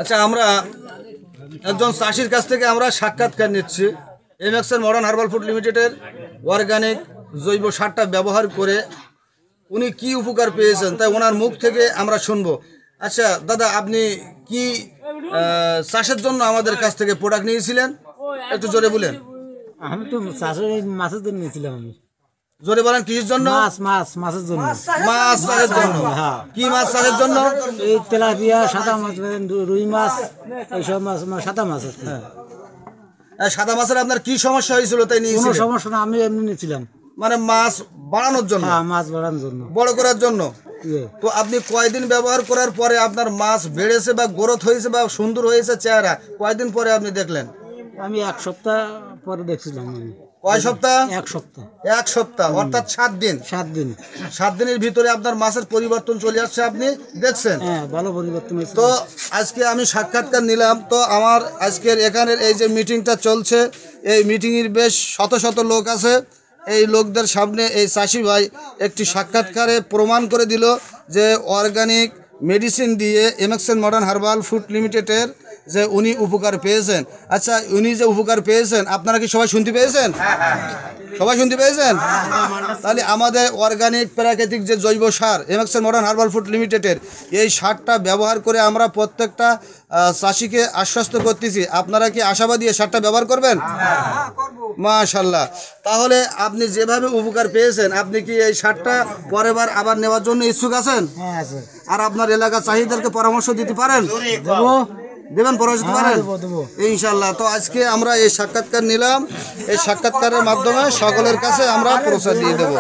আচ্ছা, আমরা একজন চাষির কাছ থেকে আমরা সাক্ষাৎকার নিচ্ছি। এমএক্সএন মডার্ন হার্বাল ফুড লিমিটেডের অর্গানিক জৈব সারটা ব্যবহার করে উনি কি উপকার পেয়েছেন তাই ওনার মুখ থেকে আমরা শুনবো। আচ্ছা দাদা, আপনি কি চাষের জন্য আমাদের কাছ থেকে প্রোডাক্ট নিয়েছিলেন? একটু জোরে বলেন। আমি তো মাছের জন্য নিয়েছিলাম। আমি জোরে বলেন, কিসের জন্য? মাছের জন্য। মাছ চাষের জন্য? কি মাছ চাষের জন্য? এই তেলাপিয়া, সাদা মাছ, রুই মাছ, এইসব মাছ, সাদা মাছ। সাদা মাছের আপনার কি সমস্যা হয়েছিল তাই নিয়েছিলেন? কোনো সমস্যা না, আমি এমনি নিয়েছিলাম। মানে মাছ বাড়ানোর জন্য? মাছ বাড়ানোর জন্য, বড় করার জন্য। তো আপনি কয়দিন ব্যবহার করার পরে আপনার মাছ বেড়েছে বা গ্রোথ হয়েছে বা সুন্দর হয়েছে চেহারা? কয়দিন পরে আপনি দেখলেন? আমি 1 সপ্তাহ পরে দেখছিলাম। আমি কয় সপ্তাহ? 1 সপ্তাহ। 1 সপ্তাহ অর্থাৎ 7 দিন। 7 দিনের ভিতরে আপনার মাছের পরিবর্তন চলে আসছে, আপনি দেখছেন? হ্যাঁ, ভালো পরিবর্তন হয়েছে। তো আজকে আমি সাক্ষাৎকার নিলাম। তো আমার আজকের এখানের এই যে মিটিংটা চলছে, এই মিটিংয়ের বেশ শত শত লোক আছে। এই লোকদের সামনে এই চাষি ভাই একটি সাক্ষাৎকারে প্রমাণ করে দিল যে অর্গানিক মেডিসিন দিয়ে এমএক্সএন মডার্ন হার্বাল ফুড লিমিটেডের যে উনি উপকার পেয়েছেন। আচ্ছা, উনি যে উপকার পেয়েছেন আপনারা কি সবাই শুনতে পেয়েছেন? সবাই শুনতে পেয়েছেন? তাহলে আমাদের অর্গানিক প্রাকৃতিক যে জৈব সার এমএক্সএন মডার্ন হার্বাল ফুড লিমিটেডের এই সারটা ব্যবহার করে আমরা প্রত্যেকটা চাষিকে আশ্বস্ত করতেছি। আপনারা কি আশাবাদী এই সারটা ব্যবহার করবেন? মাশাআল্লাহ। তাহলে আপনি যেভাবে উপকার পেয়েছেন, আপনি কি এই সারটা পরের বার আবার নেওয়ার জন্য ইচ্ছুক আছেন? আর আপনার এলাকার চাষিদেরকে পরামর্শ দিতে পারেন? দেবেন, পরামর্শ দিতে পারেন ইনশাআল্লাহ। তো আজকে আমরা এই সাক্ষাৎকার নিলাম, এই সাক্ষাৎকারের মাধ্যমে সকলের কাছে আমরা প্রচার দিয়ে দেব।